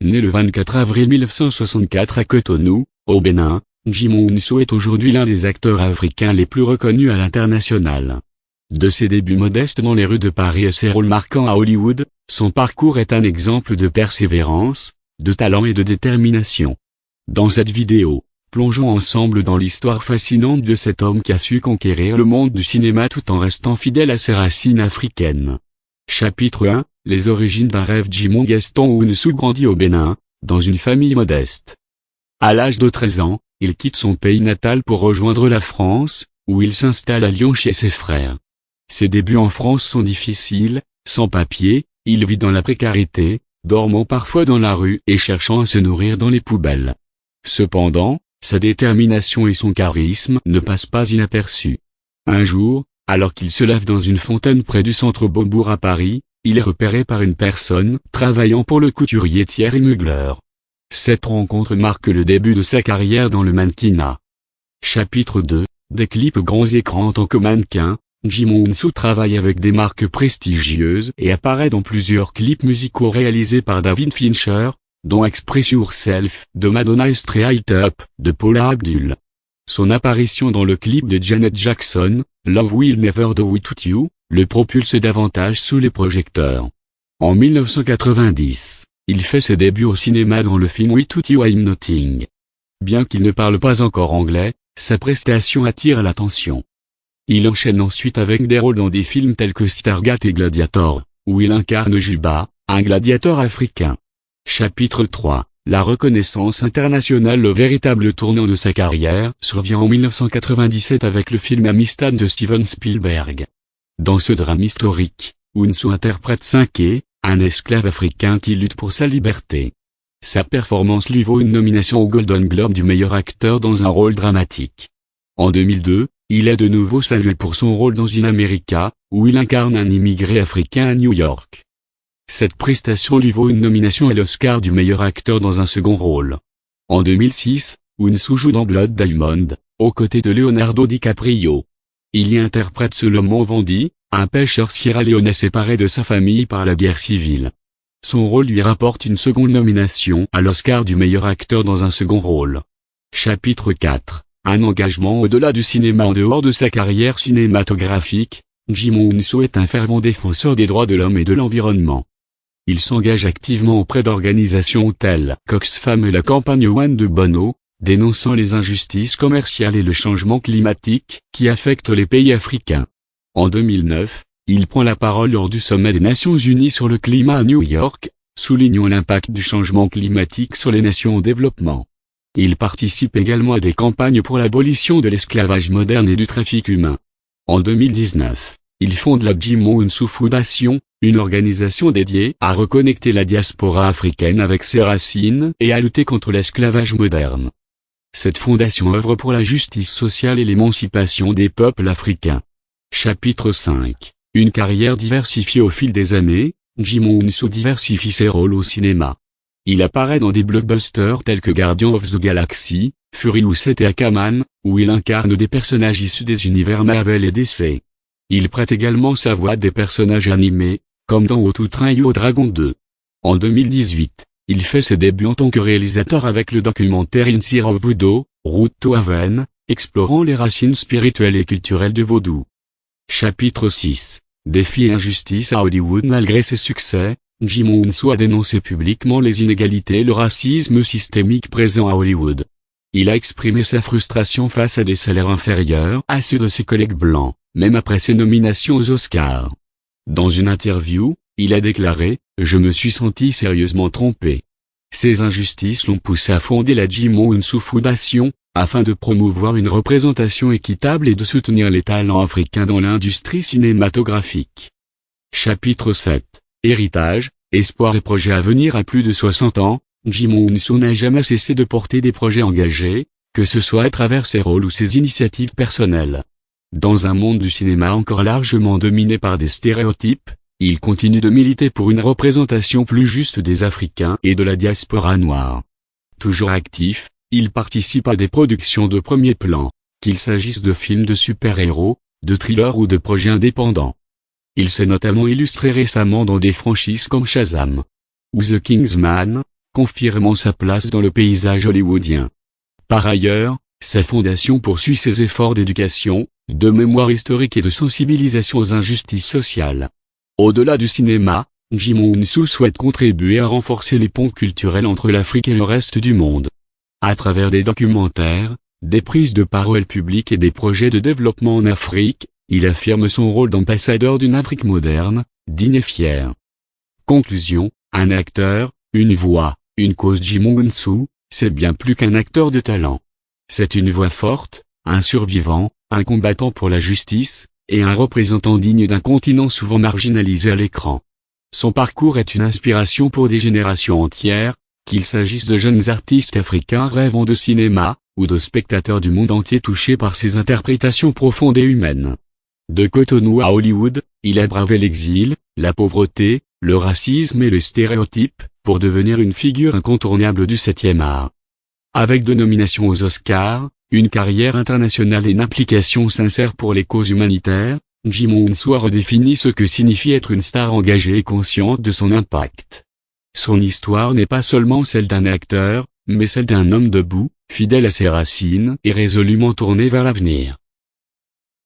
Né le 24 avril 1964 à Cotonou, au Bénin, Djimon Hounsou est aujourd'hui l'un des acteurs africains les plus reconnus à l'international. De ses débuts modestes dans les rues de Paris à ses rôles marquants à Hollywood, son parcours est un exemple de persévérance, de talent et de détermination. Dans cette vidéo, plongeons ensemble dans l'histoire fascinante de cet homme qui a su conquérir le monde du cinéma tout en restant fidèle à ses racines africaines. Chapitre 1, les origines d'un rêve. Djimon Gaston Hounsou grandit au Bénin, dans une famille modeste. À l'âge de 13 ans, il quitte son pays natal pour rejoindre la France, où il s'installe à Lyon chez ses frères. Ses débuts en France sont difficiles, sans papier, il vit dans la précarité, dormant parfois dans la rue et cherchant à se nourrir dans les poubelles. Cependant, sa détermination et son charisme ne passent pas inaperçus. Un jour, alors qu'il se lave dans une fontaine près du centre Beaubourg à Paris, il est repéré par une personne travaillant pour le couturier Thierry Mugler. Cette rencontre marque le début de sa carrière dans le mannequinat. Chapitre 2, des clips grands écrans. En tant que mannequin, Djimon Hounsou travaille avec des marques prestigieuses et apparaît dans plusieurs clips musicaux réalisés par David Fincher, dont Express Yourself de Madonna et Straight Up de Paula Abdul. Son apparition dans le clip de Janet Jackson, Love Will Never Do Without You, le propulse davantage sous les projecteurs. En 1990, il fait ses débuts au cinéma dans le film Without You I'm Nothing. Bien qu'il ne parle pas encore anglais, sa prestation attire l'attention. Il enchaîne ensuite avec des rôles dans des films tels que Stargate et Gladiator, où il incarne Juba, un gladiateur africain. Chapitre 3, la reconnaissance internationale. Le véritable tournant de sa carrière survient en 1997 avec le film Amistad de Steven Spielberg. Dans ce drame historique, Hounsou interprète Cinqué, un esclave africain qui lutte pour sa liberté. Sa performance lui vaut une nomination au Golden Globe du meilleur acteur dans un rôle dramatique. En 2002, il est de nouveau salué pour son rôle dans In America, où il incarne un immigré africain à New York. Cette prestation lui vaut une nomination à l'Oscar du meilleur acteur dans un second rôle. En 2006, Hounsou joue dans Blood Diamond, aux côtés de Leonardo DiCaprio. Il y interprète Solomon Vandy, un pêcheur sierra-léonais séparé de sa famille par la guerre civile. Son rôle lui rapporte une seconde nomination à l'Oscar du meilleur acteur dans un second rôle. Chapitre 4, un engagement au-delà du cinéma. En dehors de sa carrière cinématographique, Djimon Hounsou est un fervent défenseur des droits de l'homme et de l'environnement. Il s'engage activement auprès d'organisations telles qu'Oxfam et la campagne One de Bono, dénonçant les injustices commerciales et le changement climatique qui affectent les pays africains. En 2009, il prend la parole lors du sommet des Nations Unies sur le climat à New York, soulignant l'impact du changement climatique sur les nations en développement. Il participe également à des campagnes pour l'abolition de l'esclavage moderne et du trafic humain. En 2019, il fonde la Djimon Hounsou Foundation, une organisation dédiée à reconnecter la diaspora africaine avec ses racines et à lutter contre l'esclavage moderne. Cette fondation œuvre pour la justice sociale et l'émancipation des peuples africains. Chapitre 5, une carrière diversifiée. Au fil des années, Djimon Hounsou diversifie ses rôles au cinéma. Il apparaît dans des blockbusters tels que Guardians of the Galaxy, Furious et Aquaman, où il incarne des personnages issus des univers Marvel et DC. Il prête également sa voix à des personnages animés, comme dans How to Train Your Dragon 2. En 2018, il fait ses débuts en tant que réalisateur avec le documentaire In Search of Voodoo, Route to Heaven, explorant les racines spirituelles et culturelles du vaudou. Chapitre 6, défis et injustices à Hollywood. Malgré ses succès, Djimon Hounsou a dénoncé publiquement les inégalités et le racisme systémique présent à Hollywood. Il a exprimé sa frustration face à des salaires inférieurs à ceux de ses collègues blancs, même après ses nominations aux Oscars. Dans une interview, il a déclaré « Je me suis senti sérieusement trompé ». Ces injustices l'ont poussé à fonder la Djimon Hounsou Foundation, afin de promouvoir une représentation équitable et de soutenir les talents africains dans l'industrie cinématographique. Chapitre 7, héritage, espoir et projets à venir. À plus de 60 ans, Djimon Hounsou n'a jamais cessé de porter des projets engagés, que ce soit à travers ses rôles ou ses initiatives personnelles. Dans un monde du cinéma encore largement dominé par des stéréotypes, il continue de militer pour une représentation plus juste des Africains et de la diaspora noire. Toujours actif, il participe à des productions de premier plan, qu'il s'agisse de films de super-héros, de thrillers ou de projets indépendants. Il s'est notamment illustré récemment dans des franchises comme Shazam ou The Kingsman, confirmant sa place dans le paysage hollywoodien. Par ailleurs, sa fondation poursuit ses efforts d'éducation, de mémoire historique et de sensibilisation aux injustices sociales. Au-delà du cinéma, Jim Mounso souhaite contribuer à renforcer les ponts culturels entre l'Afrique et le reste du monde. À travers des documentaires, des prises de parole publiques et des projets de développement en Afrique, il affirme son rôle d'ambassadeur d'une Afrique moderne, digne et fière. Conclusion, un acteur, une voix, une cause. Jim Mounso, c'est bien plus qu'un acteur de talent. C'est une voix forte, un survivant, un combattant pour la justice, et un représentant digne d'un continent souvent marginalisé à l'écran. Son parcours est une inspiration pour des générations entières, qu'il s'agisse de jeunes artistes africains rêvant de cinéma, ou de spectateurs du monde entier touchés par ses interprétations profondes et humaines. De Cotonou à Hollywood, il a bravé l'exil, la pauvreté, le racisme et les stéréotypes, pour devenir une figure incontournable du 7e art. Avec 2 nominations aux Oscars, une carrière internationale et une implication sincère pour les causes humanitaires, Jim Mounso a redéfini ce que signifie être une star engagée et consciente de son impact. Son histoire n'est pas seulement celle d'un acteur, mais celle d'un homme debout, fidèle à ses racines et résolument tourné vers l'avenir.